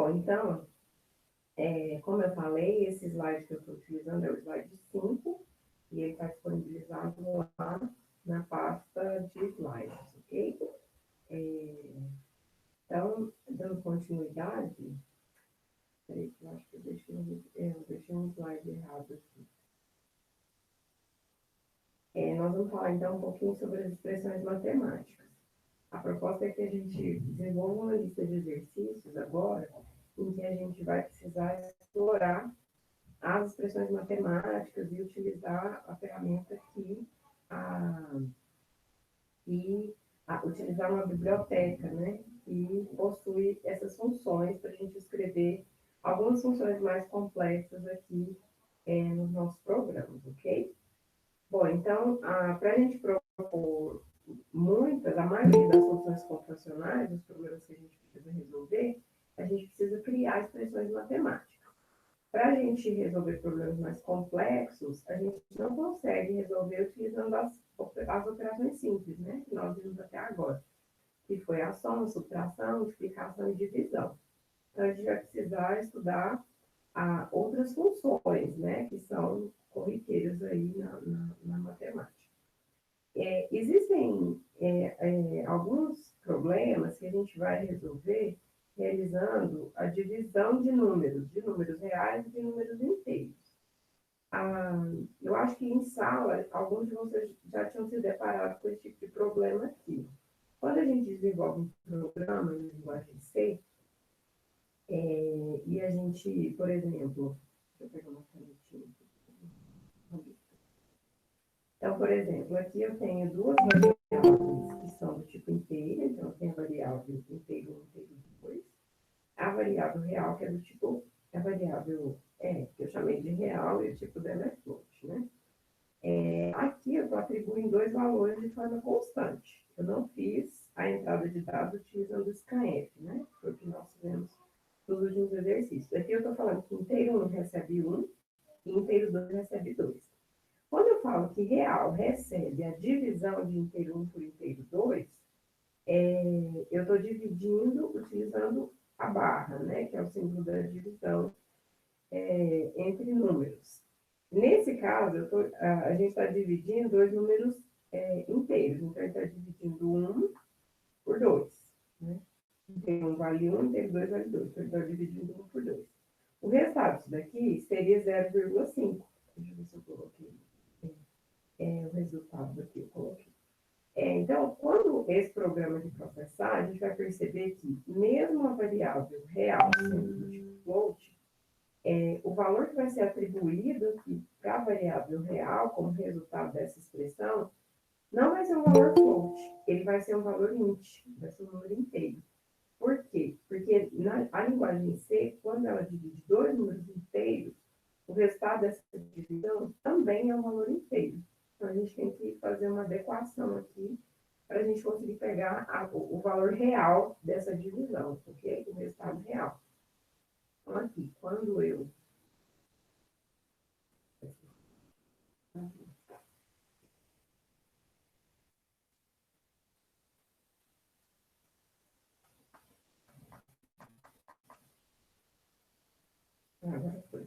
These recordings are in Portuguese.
Bom, então, como eu falei, esse slide que eu estou utilizando é o slide 5, e ele está disponibilizado lá na pasta de slides, ok? Então, dando continuidade, peraí, eu acho que eu deixei um slide errado aqui. Nós vamos falar, então, um pouquinho sobre as expressões matemáticas. A proposta é que a gente desenvolva uma lista de exercícios agora, em que a gente vai precisar explorar as expressões matemáticas e utilizar a ferramenta utilizar uma biblioteca, né? E possui essas funções para a gente escrever algumas funções mais complexas aqui nos nossos programas, ok? Bom, então, para a gente propor a maioria das funções computacionais, dos problemas que a gente precisa resolver, a gente precisa criar expressões matemáticas. Para a gente resolver problemas mais complexos, a gente não consegue resolver utilizando as operações simples, né? Que nós vimos até agora, que foi a soma, subtração, multiplicação e divisão. Então, a gente vai precisar estudar outras funções, né? Que são corriqueiras aí na matemática. Existem alguns problemas que a gente vai resolver realizando a divisão de números reais e de números inteiros. Eu acho que em sala, alguns de vocês já tinham se deparado com esse tipo de problema aqui. Quando a gente desenvolve um programa em linguagem C, e a gente, por exemplo, deixa eu pegar uma canetinha aqui. Então, por exemplo, aqui eu tenho duas variáveis que são do tipo inteiro, então eu tenho a variável inteiro 1 e inteiro 2. A variável real, que é do tipo, a variável que eu chamei de real, e o tipo dela é float, né? Aqui eu estou atribuindo dois valores de forma constante. Eu não fiz a entrada de dados utilizando o scanf, né? Foi o que nós fizemos nos últimos exercícios. Aqui eu estou falando que inteiro 1 recebe 1 e inteiro 2 recebe 2. Quando eu falo que real recebe a divisão de inteiro 1 por inteiro 2, eu estou dividindo utilizando a barra, né, que é o símbolo da divisão entre números. Nesse caso, a gente está dividindo dois números inteiros. Então, ele está dividindo 1 por 2. Né? Inteiro 1 vale 1, inteiro 2 vale 2. Então, ele está dividindo 1 por 2. O resultado disso daqui seria 0,5. Deixa eu ver se eu coloquei o resultado daqui. Eu coloquei. Então, quando esse programa de processar, a gente vai perceber que, mesmo a variável real sendo do tipo float, o valor que vai ser atribuído aqui para a variável real, como resultado dessa expressão, não vai ser um valor float, ele vai ser um valor int, vai ser um número inteiro. Por quê? Porque a linguagem C, quando ela divide dois números inteiros, o resultado dessa divisão também é um valor inteiro. Então, a gente tem que fazer uma adequação aqui para a gente conseguir pegar o valor real dessa divisão, ok? O resultado real. Então, aqui, quando eu... Agora foi.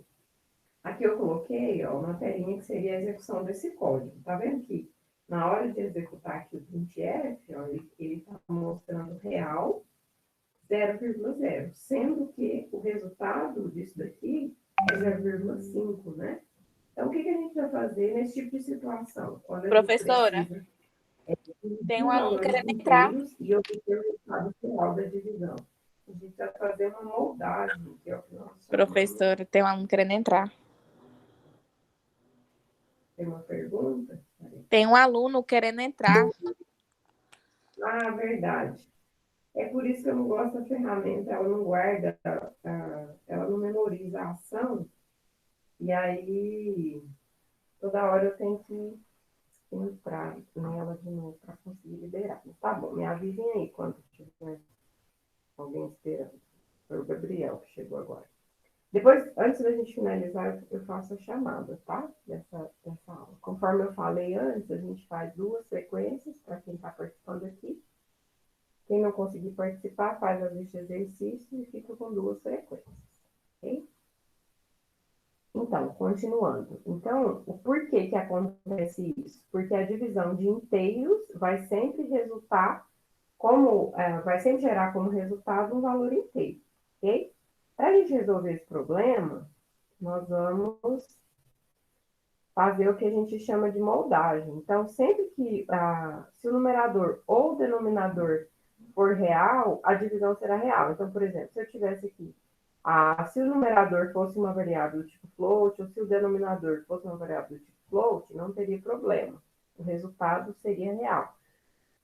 Aqui eu coloquei uma telinha que seria a execução desse código. Tá vendo que na hora de executar aqui o printf, ele está mostrando real 0,0, sendo que o resultado disso daqui é 0,5, né? Então, o que a gente vai fazer nesse tipo de situação? Quando a Professora, gente precisa tem um aluno valores querendo entrar. inteiros e obter o resultado final da divisão. A gente vai fazer uma moldagem, que é o que nós chamamos. Professora, tem um aluno querendo entrar. Tem uma pergunta? Tem um aluno querendo entrar. Verdade. É por isso que eu não gosto da ferramenta, ela não guarda, ela não memoriza a ação, e aí toda hora eu tenho que entrar nela de novo para conseguir liberar. Tá bom, me avisem aí quando tiver alguém esperando. Foi o Gabriel que chegou agora. Depois, antes da gente finalizar, eu faço a chamada, tá? Dessa aula. Conforme eu falei antes, a gente faz duas sequências para quem está participando aqui. Quem não conseguir participar, faz as listas de exercícios e fica com 2 frequências. Ok? Então, continuando. Então, o porquê que acontece isso? Porque a divisão de inteiros vai sempre resultar vai sempre gerar como resultado um valor inteiro, ok? Para a gente resolver esse problema, nós vamos fazer o que a gente chama de moldagem. Então, sempre que, se o numerador ou o denominador for real, a divisão será real. Então, por exemplo, se eu tivesse aqui, se o numerador fosse uma variável do tipo float, ou se o denominador fosse uma variável do tipo float, não teria problema. O resultado seria real.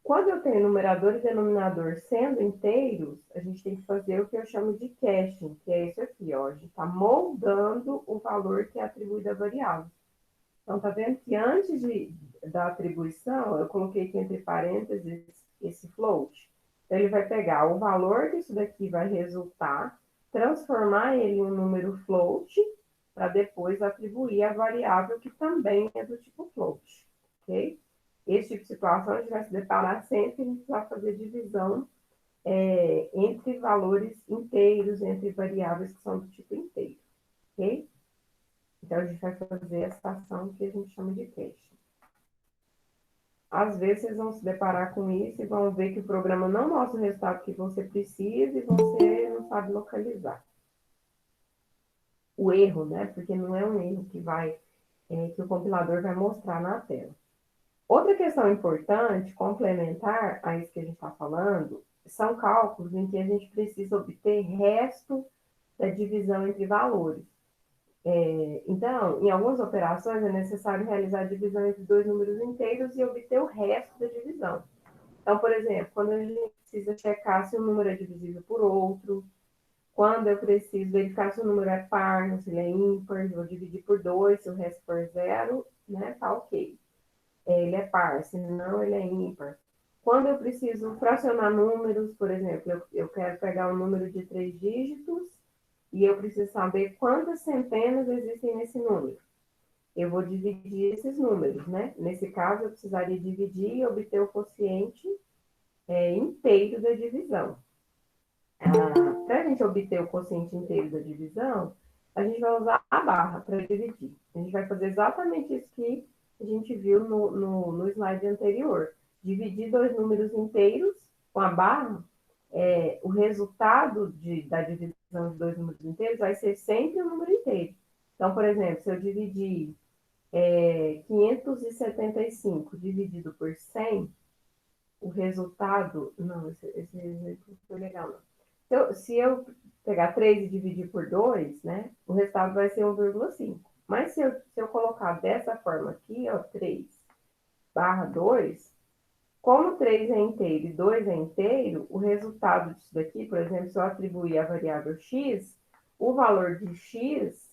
Quando eu tenho numerador e denominador sendo inteiros, a gente tem que fazer o que eu chamo de caching, que é isso aqui, ó. A gente está moldando o valor que é atribuído à variável. Então, tá vendo que antes da atribuição, eu coloquei aqui entre parênteses esse float. Então, ele vai pegar o valor que isso daqui vai resultar, transformar ele em um número float, para depois atribuir a variável que também é do tipo float, ok? Esse tipo de situação a gente vai se deparar sempre que a gente vai fazer divisão entre valores inteiros, entre variáveis que são do tipo inteiro, ok? Então, a gente vai fazer essa ação que a gente chama de caching. Às vezes, vocês vão se deparar com isso e vão ver que o programa não mostra o resultado que você precisa e você não sabe localizar. O erro, né? Porque não é um erro que o compilador vai mostrar na tela. Outra questão importante, complementar a isso que a gente está falando, são cálculos em que a gente precisa obter resto da divisão entre valores. Então, em algumas operações é necessário realizar a divisão entre 2 números inteiros e obter o resto da divisão. Então, por exemplo, quando a gente precisa checar se um número é divisível por outro, quando eu preciso verificar se o número é par, se ele é ímpar, vou dividir por 2, se o resto for zero, né, tá ok. Ele é par, se não, ele é ímpar. Quando eu preciso fracionar números, por exemplo, eu quero pegar um número de 3 dígitos e eu preciso saber quantas centenas existem nesse número. Eu vou dividir esses números, né? Nesse caso, eu precisaria dividir e obter o quociente inteiro da divisão. Para a gente obter o quociente inteiro da divisão, a gente vai usar a barra para dividir. A gente vai fazer exatamente isso que a gente viu no slide anterior. Dividir 2 números inteiros com a barra, o resultado da divisão de 2 números inteiros vai ser sempre um número inteiro. Então, por exemplo, se eu dividir 575 dividido por 100, o resultado... Não, esse exemplo não foi legal, não. Se eu pegar 3 e dividir por 2, né, o resultado vai ser 1,5. Mas se eu colocar dessa forma aqui, ó, 3 barra 2, como 3 é inteiro e 2 é inteiro, o resultado disso daqui, por exemplo, se eu atribuir a variável x, o valor de x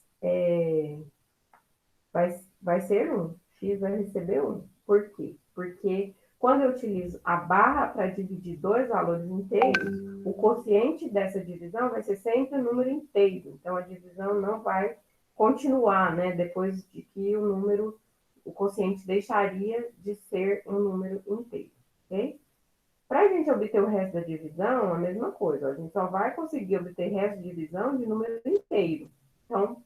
vai ser 1. X vai receber 1. Por quê? Porque quando eu utilizo a barra para dividir 2 valores inteiros, o quociente dessa divisão vai ser sempre um número inteiro. Então, a divisão não vai continuar, né? Depois de que o quociente deixaria de ser um número inteiro, ok? Para a gente obter o resto da divisão, a mesma coisa. A gente só vai conseguir obter resto de divisão de número inteiro. Então,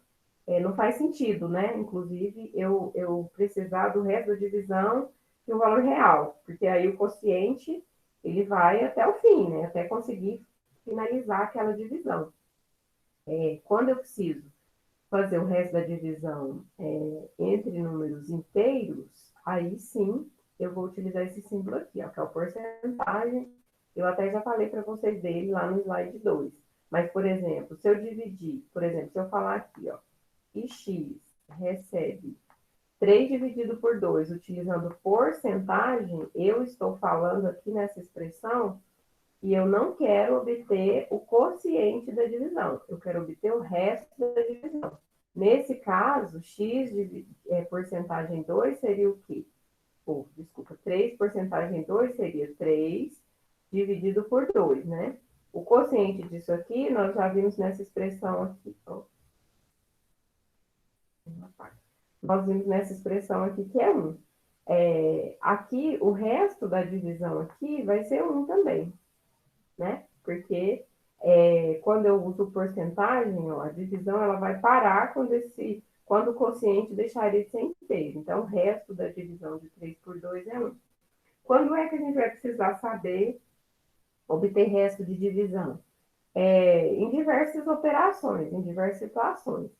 não faz sentido, né? Inclusive, eu precisar do resto da divisão de um valor real, porque aí o quociente, ele vai até o fim, né? Até conseguir finalizar aquela divisão. Quando eu preciso fazer o resto da divisão entre números inteiros, aí sim eu vou utilizar esse símbolo aqui, ó, que é o porcentagem. Eu até já falei para vocês dele lá no slide 2. Mas, por exemplo, se eu dividir, se eu falar aqui, ó, e x recebe 3 dividido por 2, utilizando porcentagem, eu estou falando aqui nessa expressão e eu não quero obter o quociente da divisão, eu quero obter o resto da divisão. Nesse caso, x porcentagem 2 seria o quê? Desculpa, 3 porcentagem 2 seria 3 dividido por 2, né? O quociente disso aqui, nós já vimos nessa expressão aqui. Nós vimos nessa expressão aqui que é 1. Aqui, o resto da divisão aqui vai ser 1 também. né? Porque quando eu uso porcentagem, ó, a divisão ela vai parar quando o quociente deixaria de ser inteiro. Então, o resto da divisão de 3 por 2 é 1. Quando é que a gente vai precisar saber obter resto de divisão? Em diversas operações, em diversas situações.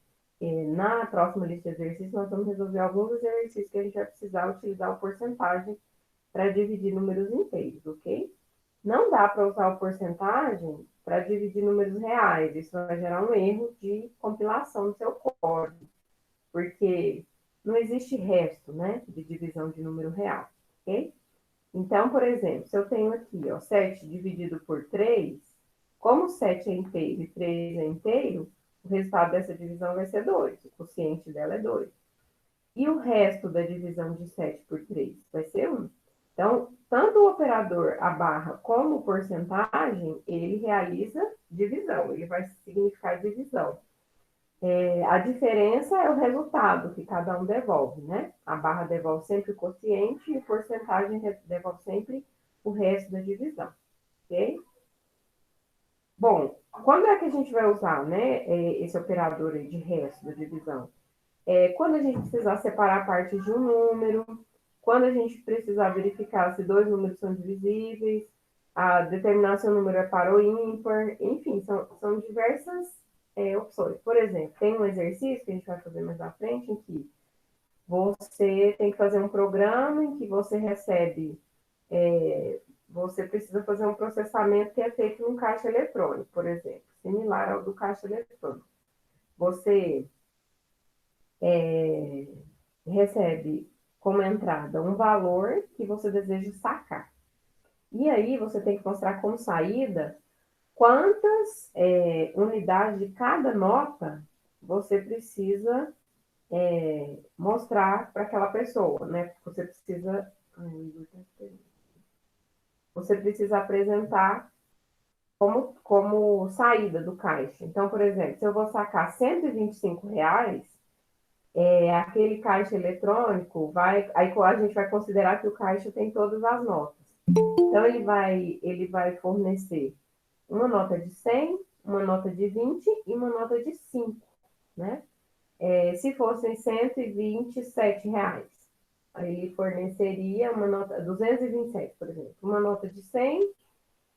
Na próxima lista de exercícios, nós vamos resolver alguns exercícios que a gente vai precisar utilizar o porcentagem para dividir números inteiros, ok? Não dá para usar o porcentagem para dividir números reais. Isso vai gerar um erro de compilação do seu código, porque não existe resto, né, de divisão de número real, ok? Então, por exemplo, se eu tenho aqui, ó, 7 dividido por 3, como 7 é inteiro e 3 é inteiro, o resultado dessa divisão vai ser 2. O quociente dela é 2. E o resto da divisão de 7 por 3 vai ser 1. Então, tanto o operador, a barra, como o porcentagem, ele realiza divisão, ele vai significar divisão. A diferença é o resultado que cada um devolve, né? A barra devolve sempre o quociente e a porcentagem devolve sempre o resto da divisão, ok? Bom, quando é que a gente vai usar, né, esse operador aí de resto da divisão? Quando a gente precisar separar partes de um número, quando a gente precisar verificar se dois números são divisíveis, determinar se o número é par ou ímpar, enfim, são diversas opções. Por exemplo, tem um exercício que a gente vai fazer mais à frente, em que você tem que fazer um programa em que você recebe, você precisa fazer um processamento que é feito num caixa eletrônico, por exemplo, similar ao do caixa eletrônico. Você recebe como entrada um valor que você deseja sacar. E aí você tem que mostrar como saída quantas unidades de cada nota você precisa mostrar para aquela pessoa, né? Você precisa apresentar como saída do caixa. Então, por exemplo, se eu vou sacar R$ 125, aquele caixa eletrônico aí a gente vai considerar que o caixa tem todas as notas. Então, ele vai fornecer uma nota de 100, uma nota de 20 e uma nota de 5, né? Se fossem R$ 127, aí ele forneceria uma nota, 227, por exemplo, uma nota de 100,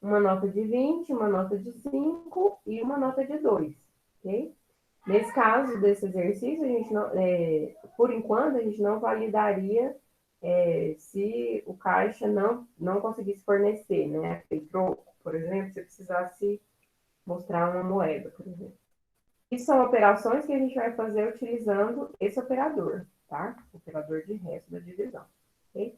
uma nota de 20, uma nota de 5 e uma nota de 2, ok? Nesse caso desse exercício, a gente não, por enquanto, a gente não validaria se o caixa não conseguisse fornecer, né? Aquele troco, por exemplo, se precisasse mostrar uma moeda, por exemplo. E são operações que a gente vai fazer utilizando esse operador, tá? Operador de resto da divisão, ok?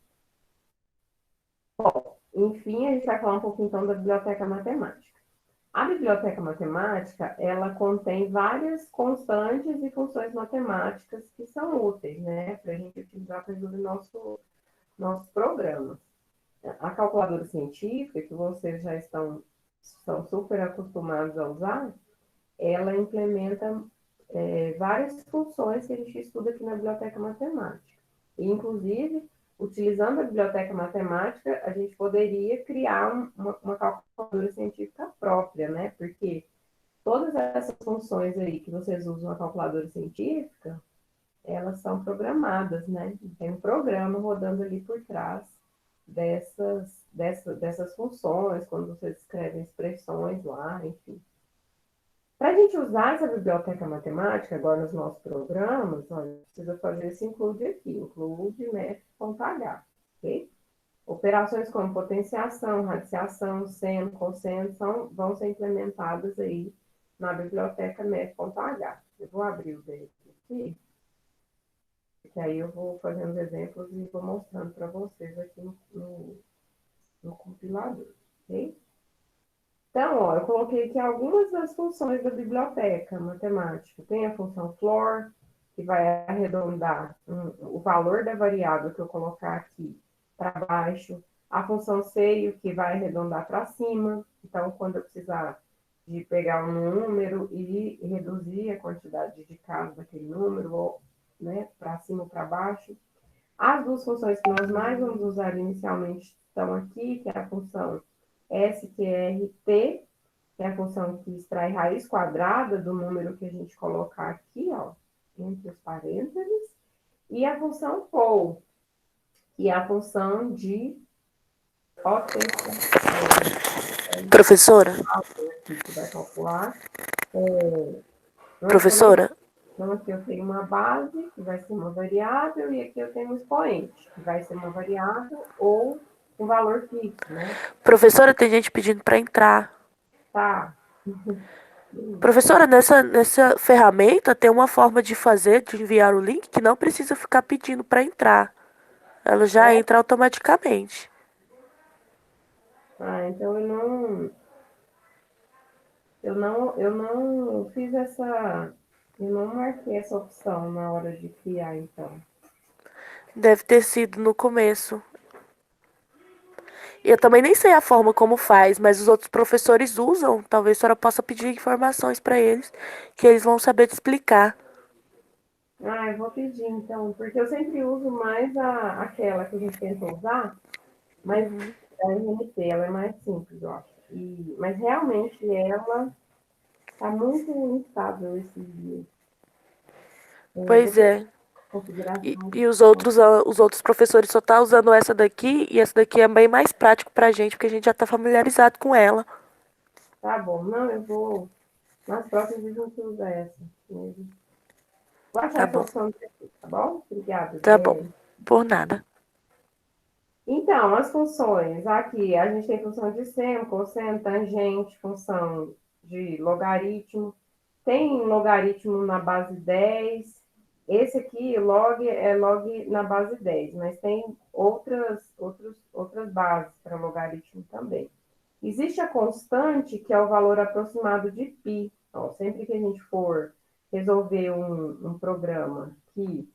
Bom, enfim, a gente vai falar um pouco então da biblioteca matemática. A biblioteca matemática, ela contém várias constantes e funções matemáticas que são úteis, né, para a gente utilizar para resolver nossos programas. A calculadora científica, que vocês já são super acostumados a usar, ela implementa várias funções que a gente estuda aqui na biblioteca matemática. E, inclusive, utilizando a biblioteca matemática, a gente poderia criar uma calculadora científica própria, né? Porque todas essas funções aí que vocês usam na calculadora científica, elas são programadas, né? Tem um programa rodando ali por trás dessas funções, quando vocês escrevem expressões lá, enfim. Para a gente usar essa biblioteca matemática agora nos nossos programas, olha, precisa fazer esse include aqui, include math.h, ok? Operações como potenciação, radiciação, seno, cosseno, vão ser implementadas aí na biblioteca math.h. Eu vou abrir o dele aqui, que aí eu vou fazendo exemplos e vou mostrando para vocês aqui no compilador, ok? Então, ó, eu coloquei aqui algumas das funções da biblioteca matemática. Tem a função floor, que vai arredondar o valor da variável que eu colocar aqui para baixo. A função seio, que vai arredondar para cima. Então, quando eu precisar de pegar um número e reduzir a quantidade de casos daquele número, ou, né, para cima ou para baixo. As duas funções que nós mais vamos usar inicialmente estão aqui, que é a função SQRT, que é a função que extrai raiz quadrada do número que a gente colocar aqui, ó, entre os parênteses, e a função POL, que é a função de potencial, Professora, que vai calcular. professora, Então, aqui eu tenho uma base, que vai ser uma variável, e aqui eu tenho um expoente, que vai ser uma variável ou um valor fixo, né? professora, tem gente pedindo para entrar. Tá. Professora, nessa ferramenta tem uma forma de fazer, de enviar o link que não precisa ficar pedindo para entrar. Ela já É? entra automaticamente. Ah, então eu não fiz eu não marquei essa opção na hora de criar, então. Deve ter sido no começo. Eu também nem sei a forma como faz, mas os outros professores usam. Talvez a senhora possa pedir informações para eles, que eles vão saber te explicar. Ah, eu vou pedir, então, porque eu sempre uso mais aquela que a gente tenta usar, mas a RMT, ela é mais simples, eu acho. Mas realmente ela está muito instável esses dias. Eu vou Pois ter é. configuração. E os outros professores só tá usando essa daqui, e essa daqui é bem mais prático pra gente, porque a gente já tá familiarizado com ela. Tá bom, não, eu vou. Nas próximas vezes eu vou usar essa mesmo. Vou achar Tá essa bom, opção aqui, tá bom? Obrigada, tá bom. Adriele. Por nada. Então, as funções. Aqui a gente tem função de seno, cosseno, tangente, função de logaritmo. Tem logaritmo na base 10. Esse aqui, log, é log na base 10, mas tem outras bases para logaritmo também. Existe a constante, que é o valor aproximado de π. Ó, sempre que a gente for resolver um programa que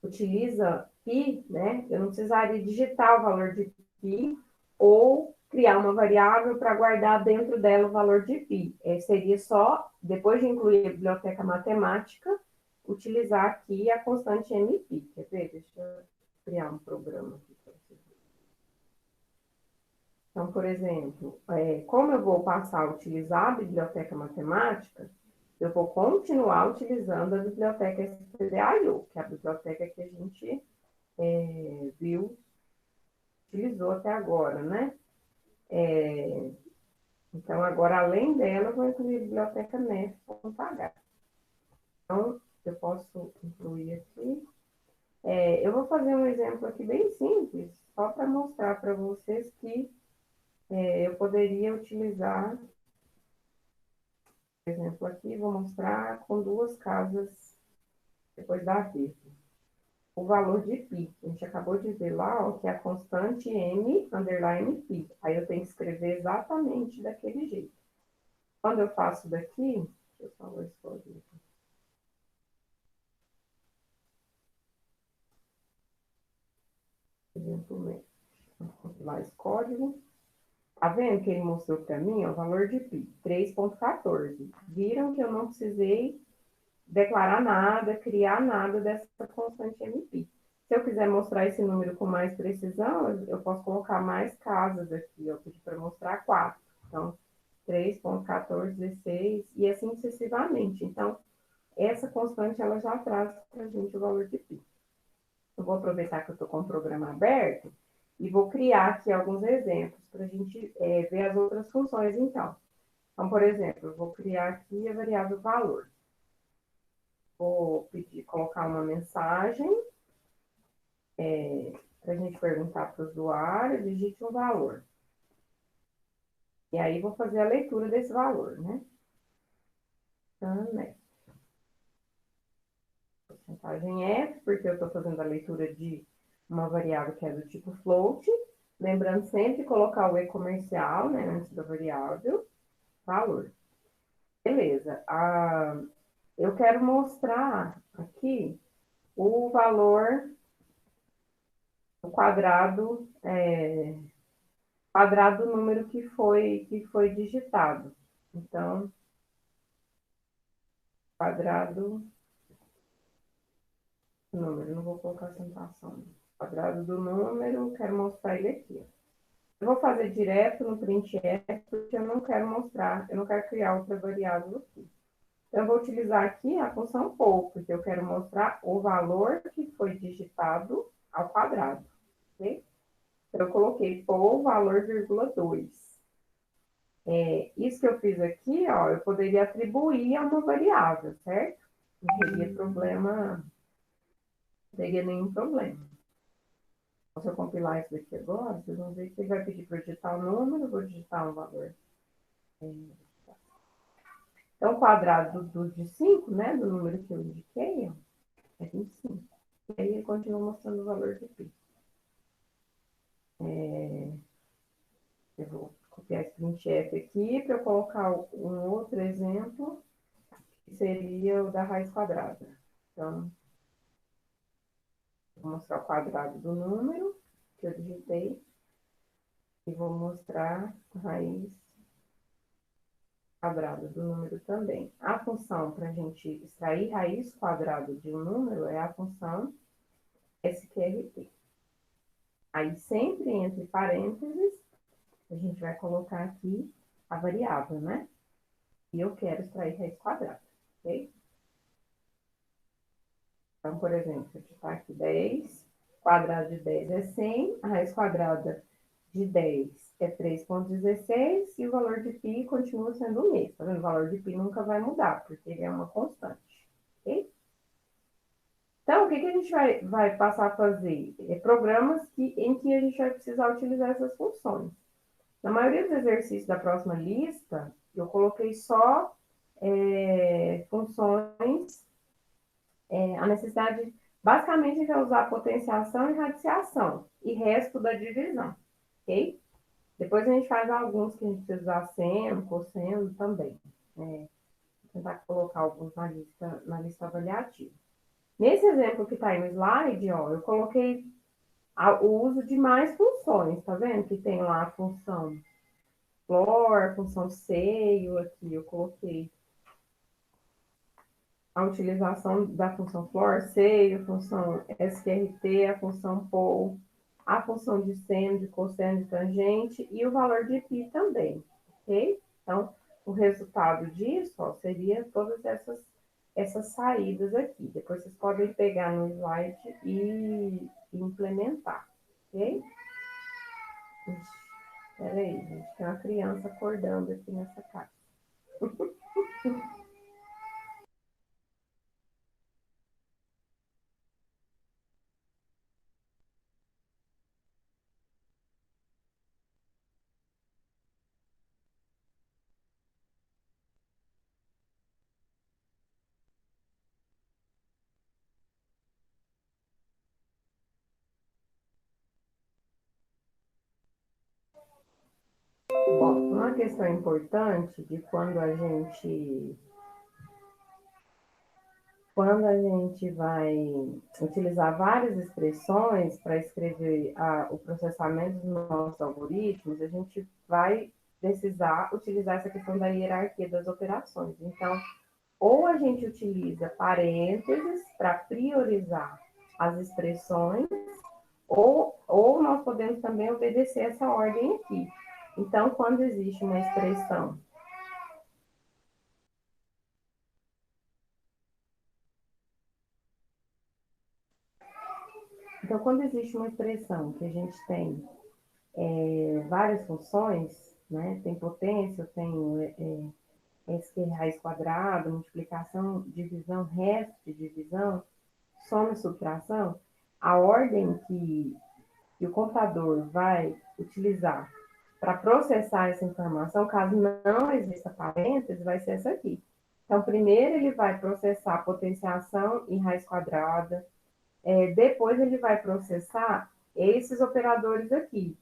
utiliza π, né, eu não precisaria digitar o valor de π ou criar uma variável para guardar dentro dela o valor de π. Seria só, depois de incluir a biblioteca matemática, utilizar aqui a constante MP. Quer ver? Deixa eu criar um programa aqui para vocês. Então, por exemplo, como eu vou passar a utilizar a biblioteca matemática, eu vou continuar utilizando a biblioteca stdio, que é a biblioteca que a gente utilizou até agora, né? Então, agora, além dela, eu vou incluir a biblioteca nef.h. Então, eu posso incluir aqui. Eu vou fazer um exemplo aqui bem simples, só para mostrar para vocês que eu poderia utilizar, por exemplo, aqui, vou mostrar com duas casas depois da vírgula. O valor de π. A gente acabou de ver lá, ó, que é a constante m underline π. Aí eu tenho que escrever exatamente daquele jeito. Quando eu faço daqui, deixa eu só ver isso aqui. Exemplo mesmo. Vou compilar esse código. Tá vendo que ele mostrou para mim, ó, o valor de π, 3,14. Viram que eu não precisei declarar nada, criar nada dessa constante MP. Se eu quiser mostrar esse número com mais precisão, eu posso colocar mais casas aqui. Eu pedi para mostrar 4. Então, 3,1416 e assim sucessivamente. Então, essa constante ela já traz para a gente o valor de π. Eu vou aproveitar que eu estou com o programa aberto e vou criar aqui alguns exemplos para a gente ver as outras funções, então. Então, por exemplo, eu vou criar aqui a variável valor. Vou pedir, colocar uma mensagem para a gente perguntar para o usuário, digite um valor. E aí, vou fazer a leitura desse valor, né? Porcentagem F, porque eu estou fazendo a leitura de uma variável que é do tipo float. Lembrando sempre colocar o E comercial, né, antes da variável, valor. Beleza. Eu quero mostrar aqui o valor o quadrado, quadrado do número que foi digitado. Então, quadrado do número, não vou colocar acentuação. Quadrado do número, quero mostrar ele aqui. Eu vou fazer direto no printf, porque eu não quero mostrar, eu não quero criar outra variável aqui. Então, eu vou utilizar aqui a função poll, porque eu quero mostrar o valor que foi digitado ao quadrado, ok? Então, eu coloquei poll valor, vírgula 2. Isso que eu fiz aqui, ó, eu poderia atribuir a uma variável, certo? Não teria problema, não teria nenhum problema. Então, se eu compilar isso daqui agora, vocês vão ver que ele vai pedir para eu digitar o número, eu vou digitar um valor. Então, o quadrado de 5, né, do número que eu indiquei, ó, é 25. E aí ele continua mostrando o valor de π. Eu vou copiar esse printf aqui para eu colocar um outro exemplo, que seria o da raiz quadrada. Então, vou mostrar o quadrado do número que eu digitei e vou mostrar a raiz quadrada do número também. A função para a gente extrair raiz quadrada de um número é a função sqrt. Aí, sempre entre parênteses, a gente vai colocar aqui a variável, né? E eu quero extrair raiz quadrada, ok? Então, por exemplo, se eu digitar aqui 10, quadrado de 10 é 100, a raiz quadrada de 10 é 3,16 e o valor de π continua sendo o mesmo, tá vendo? O valor de π nunca vai mudar, porque ele é uma constante, ok? Então, o que a gente vai passar a fazer? Programas em que a gente vai precisar utilizar essas funções. Na maioria dos exercícios da próxima lista, eu coloquei só funções, a necessidade, basicamente, é usar potenciação e radiciação, e resto da divisão, ok? Depois a gente faz alguns que a gente precisa usar seno, cosseno também. Vou tentar colocar alguns na lista avaliativa. Nesse exemplo que está aí no slide, ó, eu coloquei o uso de mais funções, tá vendo? Que tem lá a função floor, a função seio, aqui eu coloquei a utilização da função floor, seio, a função sqrt, a função poll, a função de seno, de cosseno, de tangente e o valor de π também, ok? Então, o resultado disso, ó, seria todas essas saídas aqui. Depois vocês podem pegar no slide e implementar, ok? Peraí, gente, tem uma criança acordando aqui nessa casa. Bom, uma questão importante de quando a gente vai utilizar várias expressões para escrever o processamento dos nossos algoritmos, a gente vai precisar utilizar essa questão da hierarquia das operações. Então, ou a gente utiliza parênteses para priorizar as expressões, ou nós podemos também obedecer essa ordem aqui. Então, quando existe uma expressão que a gente tem várias funções, né? Tem potência, eu tenho raiz quadrada, multiplicação, divisão, resto de divisão, soma e subtração, a ordem que o computador vai utilizar para processar essa informação, caso não exista parênteses, vai ser essa aqui. Então, primeiro ele vai processar potenciação e raiz quadrada, depois ele vai processar esses operadores aqui.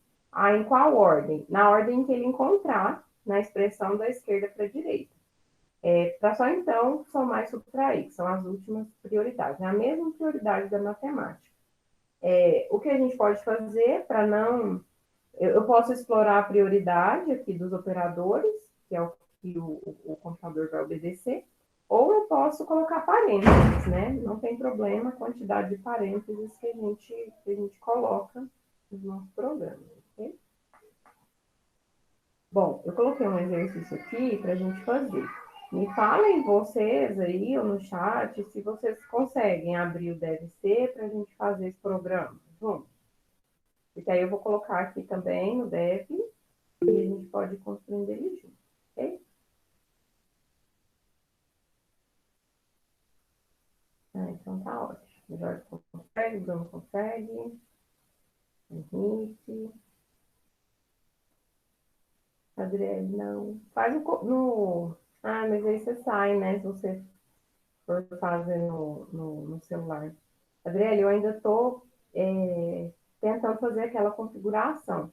Em qual ordem? Na ordem que ele encontrar na expressão da esquerda para a direita. Para só então somar e subtrair, que são as últimas prioridades. É a mesma prioridade da matemática. O que a gente pode fazer para não... Eu posso explorar a prioridade aqui dos operadores, que é o que o computador vai obedecer, ou eu posso colocar parênteses, né? Não tem problema a quantidade de parênteses que a gente coloca nos nossos programas, ok? Bom, eu coloquei um exercício aqui para a gente fazer. Me falem vocês aí ou no chat se vocês conseguem abrir o Deve Ser para a gente fazer esse programa junto. Porque aí eu vou colocar aqui também no Deve e a gente pode ir construindo ele junto, ok? Então tá ótimo. O Jorge consegue, o Bruno consegue, Henrique, Adriele não. Faz no. Ah, mas aí você sai, né? Se você for fazer no celular. Adriele, eu ainda estou tentando fazer aquela configuração,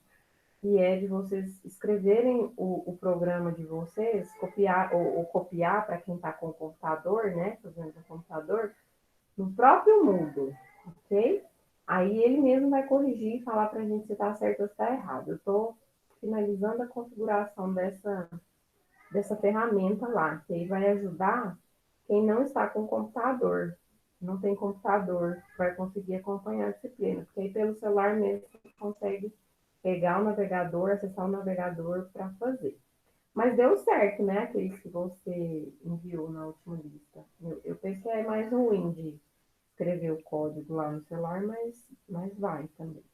que é de vocês escreverem o programa de vocês, copiar ou copiar para quem está com o computador, né? Fazendo o computador, no próprio Moodle, ok? Aí ele mesmo vai corrigir e falar para a gente se está certo ou se está errado. Eu estou finalizando a configuração dessa ferramenta lá, que aí vai ajudar quem não está com computador, não tem computador, vai conseguir acompanhar a disciplina, porque aí pelo celular mesmo você consegue pegar o navegador, acessar o navegador para fazer. Mas deu certo, né? Aqueles que você enviou na última lista. Eu penso que é mais ruim de escrever o código lá no celular, mas vai também.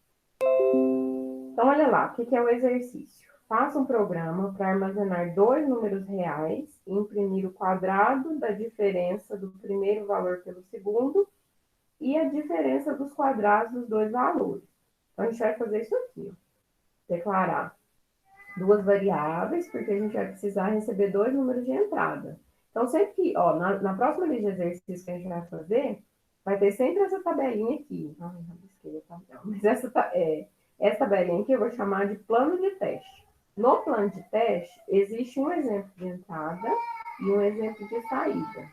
Então, olha lá, o que é o exercício? Faça um programa para armazenar dois números reais e imprimir o quadrado da diferença do primeiro valor pelo segundo e a diferença dos quadrados dos dois valores. Então, a gente vai fazer isso aqui, ó. Declarar duas variáveis, porque a gente vai precisar receber dois números de entrada. Então, sempre que, ó, na próxima lista de exercícios que a gente vai fazer, vai ter sempre essa tabelinha aqui. Ai, rabisquei a tabela. Mas essa tabelinha aqui eu vou chamar de plano de teste. No plano de teste, existe um exemplo de entrada e um exemplo de saída.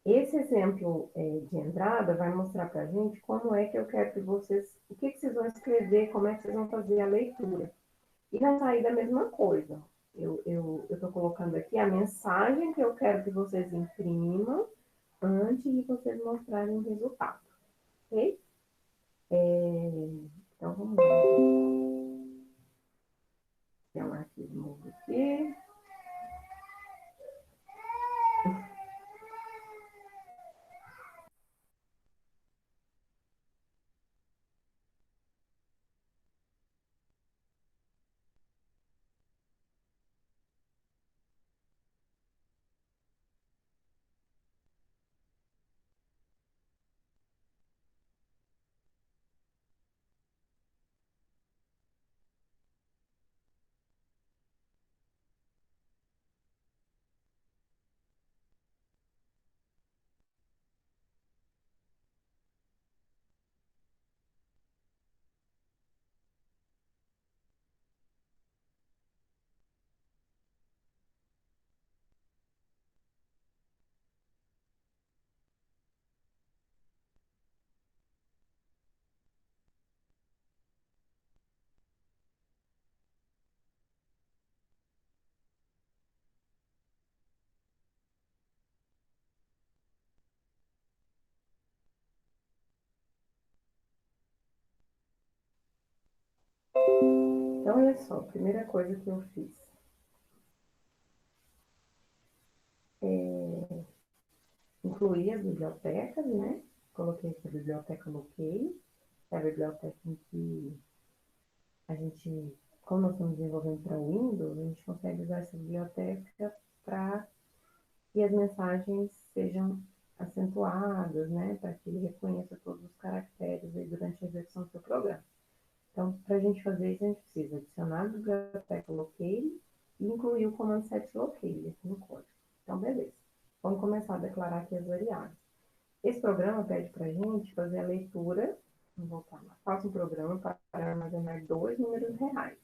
Esse exemplo de entrada vai mostrar para a gente como é que eu quero que vocês, o que vocês vão escrever, como é que vocês vão fazer a leitura. E na saída a mesma coisa. Eu estou colocando aqui a mensagem que eu quero que vocês imprimam antes de vocês mostrarem o resultado. Ok? Então vamos lá. Tem um arquivo novo aqui. Então, olha só, a primeira coisa que eu fiz é incluir as bibliotecas, né? Coloquei aqui a biblioteca Loquei, que é a biblioteca em que a gente, como nós estamos desenvolvendo para o Windows, a gente consegue usar essa biblioteca para que as mensagens sejam acentuadas, né, para que ele reconheça todos os caracteres aí durante a execução do seu programa. Então, para a gente fazer isso, a gente precisa adicionar a biblioteca locale e incluir o comando set locale aqui no código. Então, beleza. Vamos começar a declarar aqui as variáveis. Esse programa pede para a gente fazer a leitura, vamos voltar lá, faça um programa para armazenar dois números reais.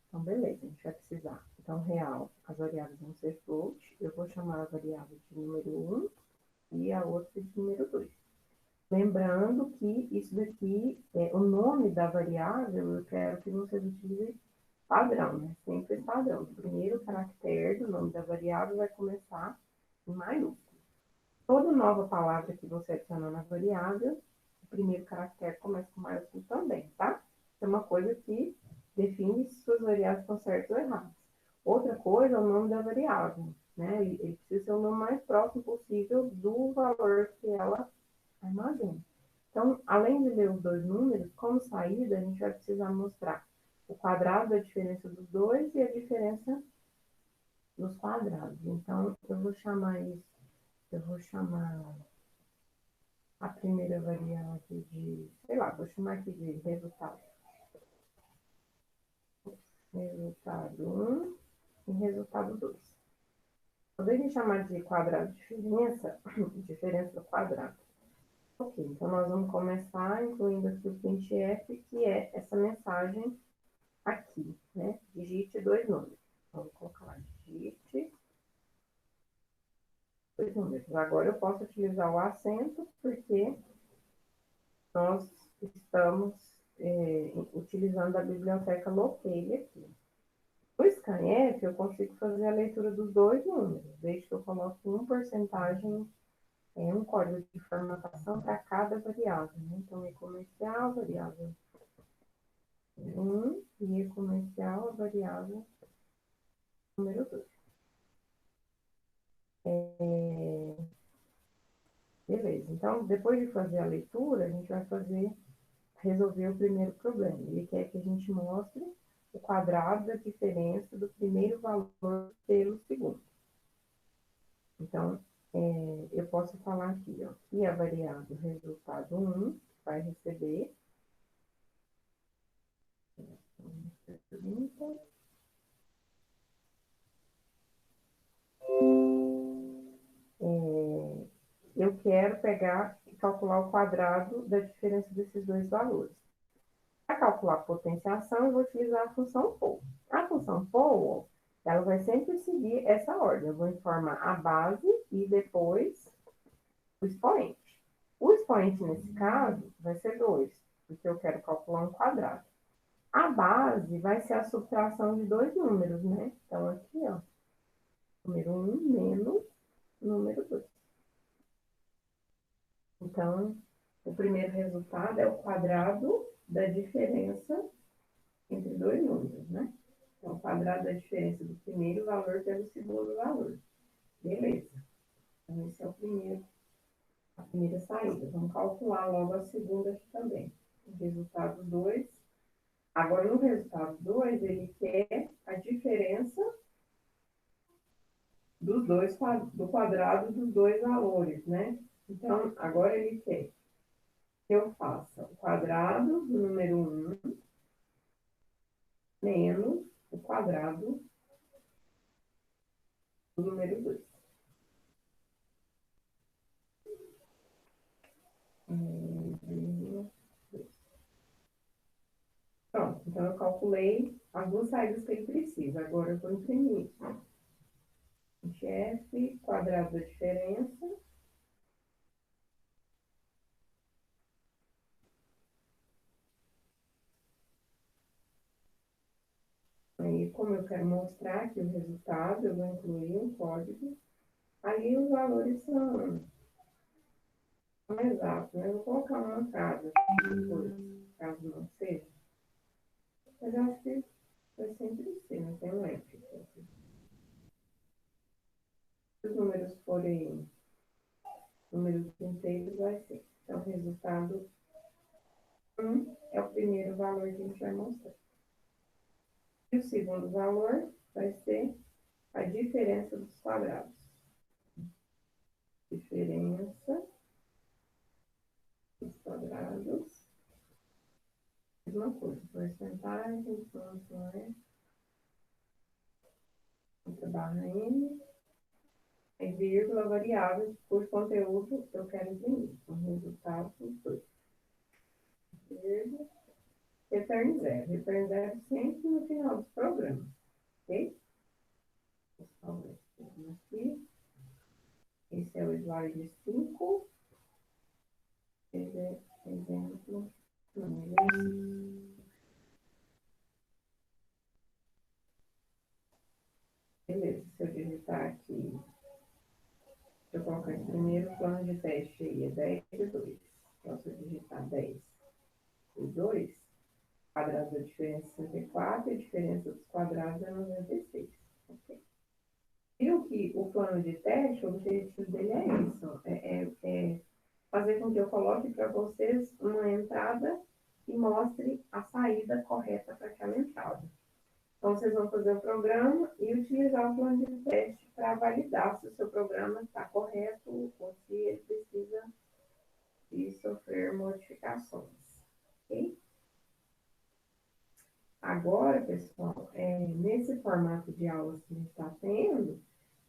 Então, beleza, a gente vai precisar. Então, real, as variáveis vão ser float. Eu vou chamar a variável de número 1 e a outra de número 2. Lembrando que isso daqui, o nome da variável, eu quero que vocês utilizem padrão, né? Sempre padrão. O primeiro caractere do nome da variável vai começar em maiúsculo. Toda nova palavra que você adicionar na variável, o primeiro caractere começa com maiúsculo também, tá? Isso é uma coisa que variáveis estão certas ou erradas. Outra coisa é o nome da variável, né? Ele precisa ser o nome mais próximo possível do valor que ela armazena. Então, além de ler os dois números, como saída, a gente vai precisar mostrar o quadrado da diferença dos dois e a diferença dos quadrados. Então, eu vou chamar a primeira variável aqui de, sei lá, vou chamar aqui de resultado. Resultado 1 e resultado 2. Poder me chamar de quadrado de diferença, diferença do quadrado. Ok, então nós vamos começar incluindo aqui o printf, que é essa mensagem aqui, né? Digite dois números. Vamos colocar lá, digite dois números. Agora eu posso utilizar o acento, porque nós estamos utilizando a biblioteca Locale aqui. No scanf, eu consigo fazer a leitura dos dois números, desde que eu coloque uma porcentagem, um código de formatação para cada variável, né? Então, e-comercial, variável 1, e e-comercial, a variável número 2. Beleza, então, depois de fazer a leitura, a gente vai resolver o primeiro problema. Ele quer que a gente mostre o quadrado da diferença do primeiro valor pelo segundo. Então, eu posso falar aqui, ó, que a variável resultado 1 vai receber 30. Eu quero pegar e calcular o quadrado da diferença desses dois valores. Para calcular a potenciação, eu vou utilizar a função POL. A função POL, ela vai sempre seguir essa ordem. Eu vou informar a base e depois o expoente. O expoente, nesse caso, vai ser 2, porque eu quero calcular um quadrado. A base vai ser a subtração de dois números, né? Então, aqui, ó, número 1 menos número 2. Então, o primeiro resultado é o quadrado da diferença entre dois números, né? Então, o quadrado da diferença do primeiro valor pelo segundo valor. Beleza. Então, esse é a primeira saída. Vamos calcular logo a segunda aqui também. O resultado 2. Agora, no resultado 2, ele quer a diferença do quadrado dos dois valores, né? Então, agora ele quer que eu faça o quadrado do número 1 menos o quadrado do número 2. Pronto, então eu calculei as duas saídas que ele precisa. Agora eu vou imprimir. F, quadrado da diferença. Aí, como eu quero mostrar aqui o resultado, eu vou incluir um código. Aí os valores são exatos, né? Eu vou colocar uma casa, caso não seja. Mas eu acho que vai sempre ser, não tem um F. Se os números forem números inteiros, vai ser. Então, o resultado 1 é o primeiro valor que a gente vai mostrar. E o segundo valor vai ser a diferença dos quadrados. Diferença dos quadrados. Mesma coisa, porcentagem, quanto é, outra barra N, é vírgula, variável, por conteúdo eu quero imprimir. Então, resultado 2. Vírgula, return 0. Return 0 sempre no final dos programas, ok? Aqui. Esse é o slide 5. Exemplo número. Beleza, se eu digitar aqui, eu colocar esse primeiro plano de teste aí, é 10 e 2. Então, se eu digitar 10 e 2, quadrados é diferença de 64 e a diferença dos quadrados é 96. Ok? Viram que o plano de teste, o objetivo dele é isso, é fazer com que eu coloque para vocês uma entrada e mostre a saída correta para aquela entrada. Então, vocês vão fazer o programa e utilizar o plano de teste para validar se o seu programa está correto ou se ele precisa de sofrer modificações. Ok? Agora, pessoal, nesse formato de aulas que a gente está tendo,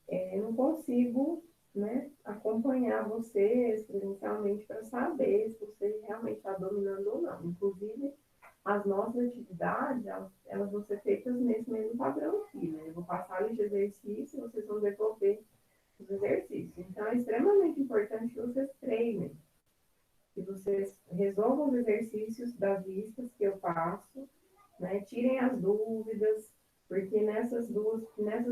eu não consigo, né, acompanhar vocês presencialmente para saber se você realmente está dominando ou não. Inclusive, as nossas atividades, elas vão ser feitas nesse mesmo padrão aqui, né? Eu vou passar a lista de exercícios, vocês vão devolver os exercícios. Então, é extremamente importante que vocês treinem, que vocês resolvam os exercícios das listas que eu passo, né? Tirem as dúvidas, porque nessa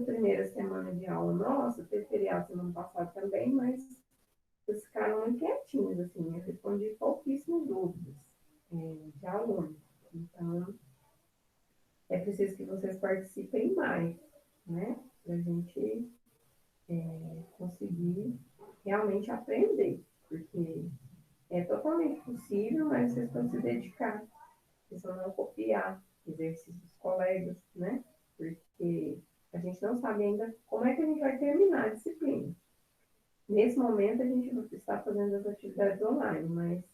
primeira semana de aula nossa, teve feriado semana passada também, mas vocês ficaram muito quietinhos, assim, eu respondi pouquíssimas dúvidas de alunos. Então, é preciso que vocês participem mais, né? Para a gente conseguir realmente aprender, porque é totalmente possível, mas vocês precisam se dedicar, vocês não copiar exercícios dos colegas, né? Porque a gente não sabe ainda como é que a gente vai terminar a disciplina. Nesse momento, a gente está fazendo as atividades online, mas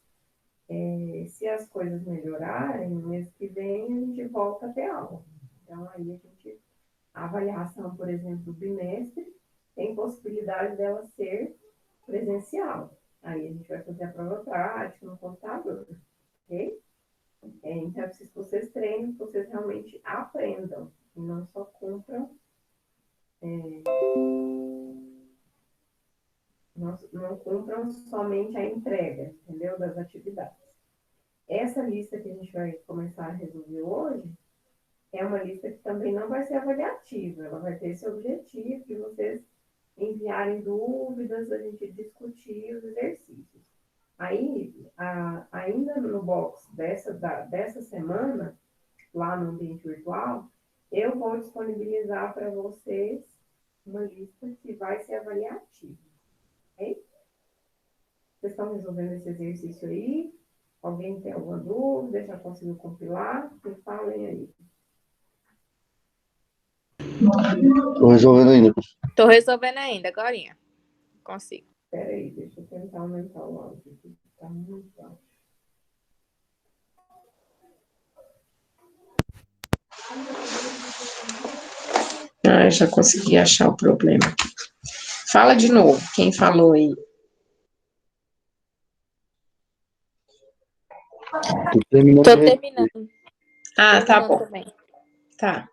se as coisas melhorarem, no mês que vem, a gente volta a ter aula. Então, aí a avaliação, por exemplo, do bimestre, tem possibilidade dela ser presencial. Aí a gente vai fazer a prova prática no computador, ok? Então, eu preciso que vocês treinem, que vocês realmente aprendam, e não só cumpram, não cumpram somente a entrega, entendeu? Das atividades. Essa lista que a gente vai começar a resolver hoje é uma lista que também não vai ser avaliativa, ela vai ter esse objetivo de vocês enviarem dúvidas, a gente discutir os exercícios. Aí, ainda no box dessa semana, lá no ambiente virtual, eu vou disponibilizar para vocês uma lista que vai ser avaliativa, ok? Vocês estão resolvendo esse exercício aí? Alguém tem alguma dúvida? Já conseguiu compilar? Me falem aí. Estou resolvendo ainda. Tô resolvendo ainda, agorinha. Consigo. Espera aí, deixa eu tentar aumentar o áudio aqui. Está muito alto. Ah, já consegui achar o problema. Fala de novo, quem falou aí? Estou terminando Tô de terminando. Ah, tá Terminando bom, também. tá.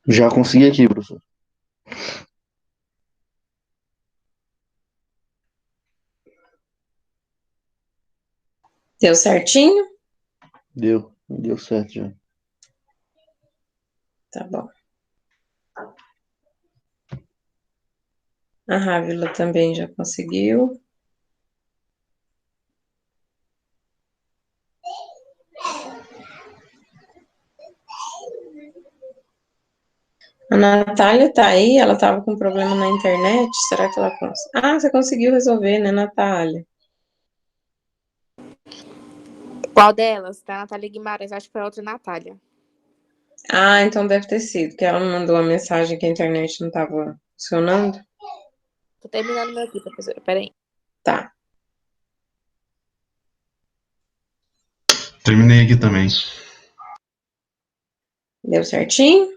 Já consegui aqui, professor. Deu certinho? Deu certo já. Tá bom. A Rávila também já conseguiu. A Natália tá aí, ela tava com problema na internet. Será que ela conseguiu? Ah, você conseguiu resolver, né, Natália? Qual delas? Da Natália Guimarães, acho que foi a outra Natália. Ah, então deve ter sido, porque ela me mandou uma mensagem que a internet não tava funcionando. Tô terminando meu aqui, professora. Peraí. Tá. Terminei aqui também. Deu certinho?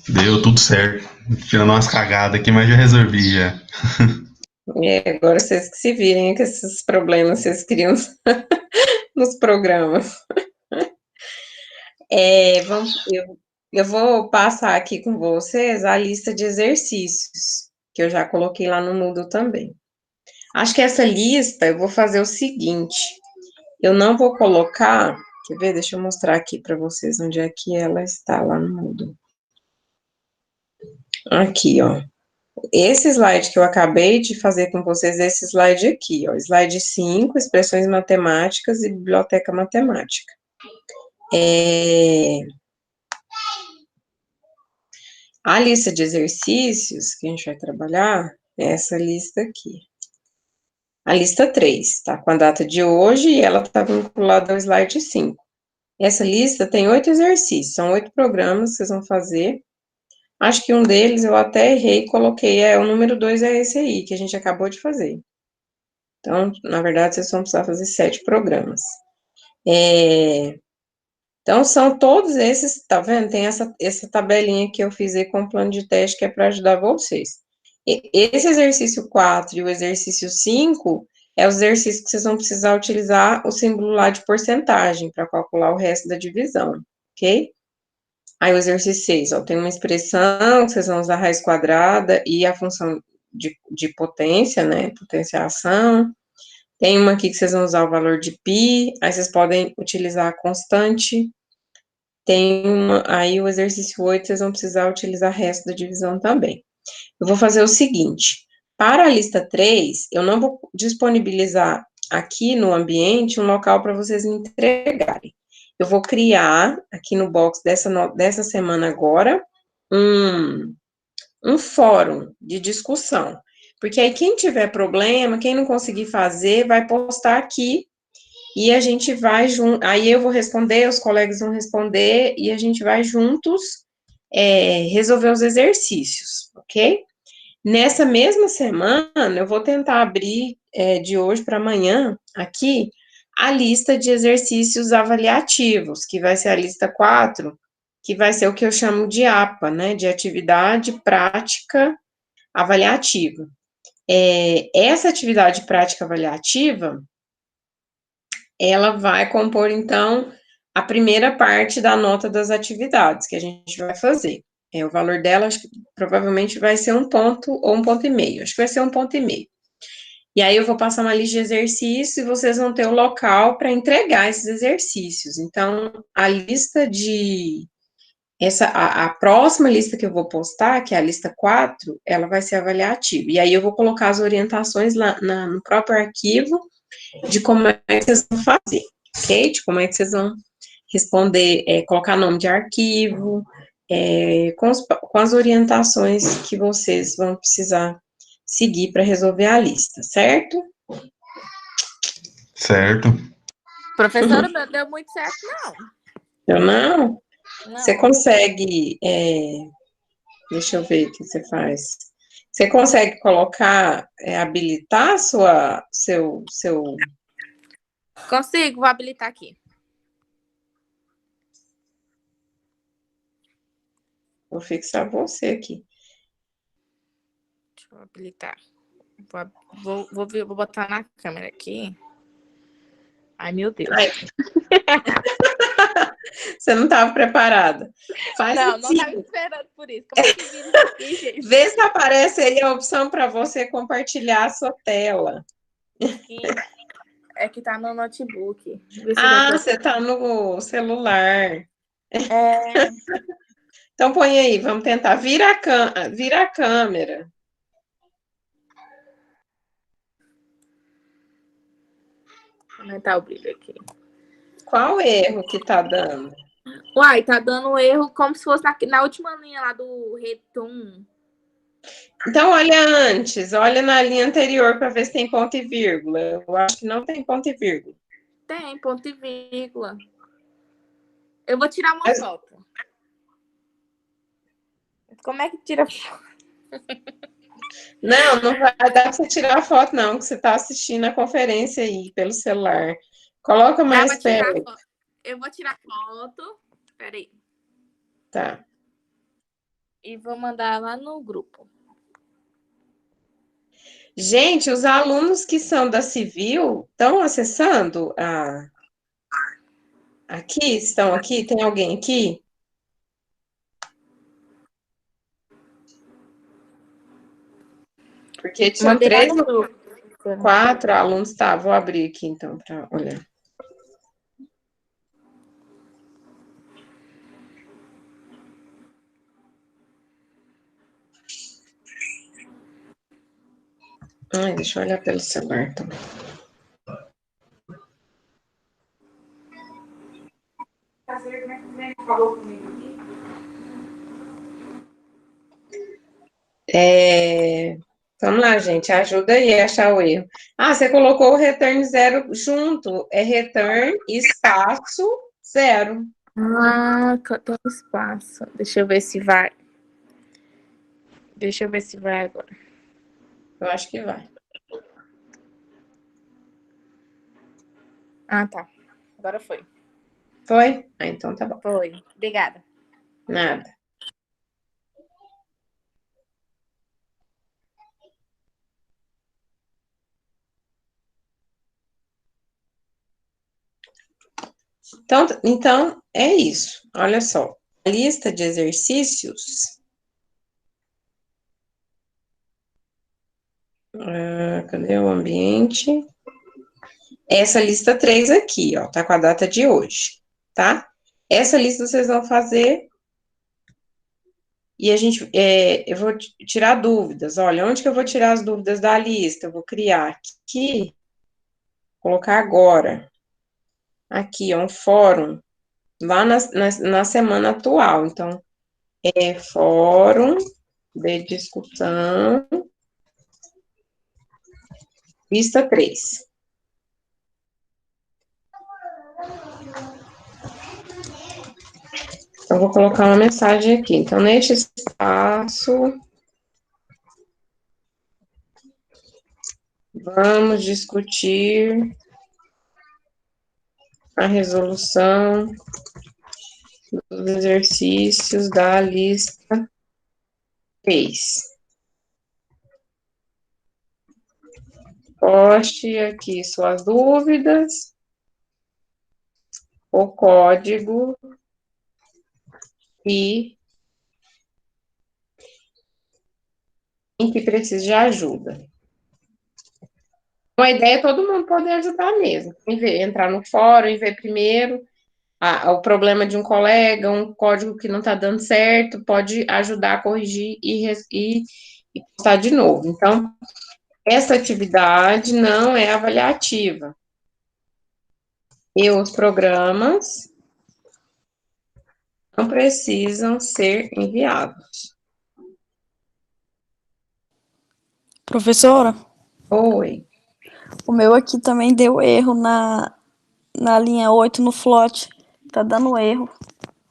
Deu tudo certo. Tirando umas cagadas aqui, mas já resolvi já. E agora vocês que se virem com esses problemas que vocês criam nos programas. Eu vou passar aqui com vocês a lista de exercícios, que eu já coloquei lá no Moodle também. Acho que essa lista eu vou fazer o seguinte: eu não vou colocar. Quer ver? Deixa eu mostrar aqui para vocês onde é que ela está lá no Moodle. Aqui, ó. Esse slide que eu acabei de fazer com vocês, esse slide aqui, ó. Slide 5, expressões matemáticas e biblioteca matemática. A lista de exercícios que a gente vai trabalhar é essa lista aqui. A lista 3, tá? Com a data de hoje e ela está vinculada ao slide 5. Essa lista tem 8 exercícios, são 8 programas que vocês vão fazer. Acho que um deles eu até errei, coloquei, o número 2 é esse aí, que a gente acabou de fazer. Então, na verdade, vocês vão precisar fazer 7 programas. Então, são todos esses, tá vendo? Tem essa tabelinha que eu fiz aí com o plano de teste que é para ajudar vocês. Esse exercício 4 e o exercício 5 é o exercício que vocês vão precisar utilizar o símbolo lá de porcentagem para calcular o resto da divisão, ok? Aí o exercício 6, ó, tem uma expressão que vocês vão usar a raiz quadrada e a função de potência, né, potenciação. Tem uma aqui que vocês vão usar o valor de π, aí vocês podem utilizar a constante. Tem uma, aí o exercício 8, vocês vão precisar utilizar o resto da divisão também. Eu vou fazer o seguinte, para a lista 3, eu não vou disponibilizar aqui no ambiente um local para vocês me entregarem. Eu vou criar, aqui no box dessa semana agora, um fórum de discussão. Porque aí quem tiver problema, quem não conseguir fazer, vai postar aqui e a gente vai junto. Aí eu vou responder, os colegas vão responder e a gente vai juntos resolver os exercícios, ok? Nessa mesma semana, eu vou tentar abrir de hoje para amanhã aqui a lista de exercícios avaliativos, que vai ser a lista 4, que vai ser o que eu chamo de APA, né? De atividade prática avaliativa. Essa atividade prática avaliativa, ela vai compor, então, a primeira parte da nota das atividades que a gente vai fazer. O valor dela, acho que provavelmente vai ser 1 ponto ou 1,5 ponto. Acho que vai ser 1,5 ponto. E aí eu vou passar uma lista de exercícios e vocês vão ter o local para entregar esses exercícios. Então, a lista de... a próxima lista que eu vou postar, que é a lista 4, ela vai ser avaliativa. E aí eu vou colocar as orientações lá no próprio arquivo de como é que vocês vão fazer, ok? De como é que vocês vão responder, colocar nome de arquivo, com as orientações que vocês vão precisar seguir para resolver a lista, certo? Certo. Professora, não deu muito certo, não. Eu não? Não. Você consegue, deixa eu ver o que você faz. Você consegue colocar, habilitar seu... Consigo, vou habilitar aqui. Vou fixar você aqui. Deixa eu habilitar. Vou botar na câmera aqui. Ai, meu Deus. Ai. Você não estava preparada. Faz Não, não assim, estava esperando por isso. Como é que vira isso aqui, gente? vê se aparece aí a opção para você compartilhar a sua tela. É que tá no notebook. Vê se Ah, dá você está no celular. pra... Então põe aí, vamos tentar. Vira a câmera. Aumentar o brilho aqui. Qual erro que tá dando? Uai, tá dando erro como se fosse na última linha lá do retorno. Então, olha antes, olha na linha anterior para ver se tem ponto e vírgula. Eu acho que não tem ponto e vírgula. Tem ponto e vírgula. Eu vou tirar uma Mas- foto. Como é que tira foto? Não, não vai dar para você tirar foto, não, que você está assistindo a conferência aí pelo celular. Coloca Dá mais pra tirar perto. foto. Eu vou tirar foto. Peraí. Tá. E vou mandar lá no grupo. Gente, os alunos que são da Civil estão acessando aqui? Estão aqui? Tem alguém aqui? Porque tinha Mandei lá 3 no grupo. 4 alunos. Tá, vou abrir aqui então para olhar. Ai, deixa eu olhar pelo celular então. Vamos lá, gente, ajuda aí a achar o erro. Ah, você colocou o return zero junto. É return espaço zero. Ah, tem um espaço. Deixa eu ver se vai. Deixa eu ver se vai agora. Eu acho que vai. Ah, tá. Agora foi. Foi? Ah, então tá bom. Foi. Obrigada. Nada. Então, é isso. Olha só. A lista de exercícios. Cadê o ambiente? Essa lista 3 aqui, ó, tá com a data de hoje, tá? Essa lista vocês vão fazer e eu vou tirar dúvidas. Olha, onde que eu vou tirar as dúvidas da lista? Eu vou criar aqui, colocar agora. Aqui, ó, um fórum, lá na semana atual. Então, é fórum de discussão, lista 3. Então, vou colocar uma mensagem aqui. Então, neste espaço, vamos discutir a resolução dos exercícios da lista 3. Poste aqui suas dúvidas, o código e em que precisa de ajuda. Então, a ideia é todo mundo poder ajudar mesmo. Entrar no fórum e ver primeiro o problema de um colega, um código que não está dando certo, pode ajudar a corrigir e postar de novo. Então, essa atividade não é avaliativa. E os programas não precisam ser enviados. Professora, Oi. o meu aqui também deu erro na linha 8 no float. Tá dando erro.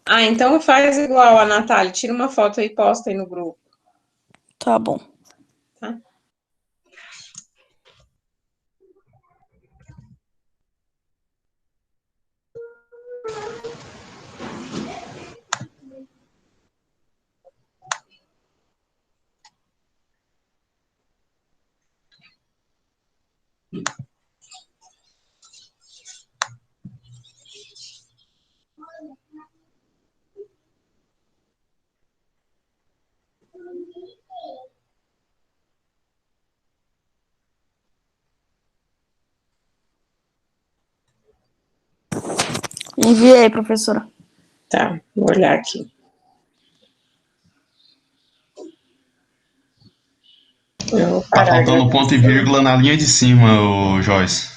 Ah, então faz igual a Natália, tira uma foto e posta aí no grupo, Tá bom. tá? Enviei, professora. Tá, vou olhar aqui. Eu vou Tá parar de faltando ponto e olhar. vírgula na linha de cima, ô Joyce.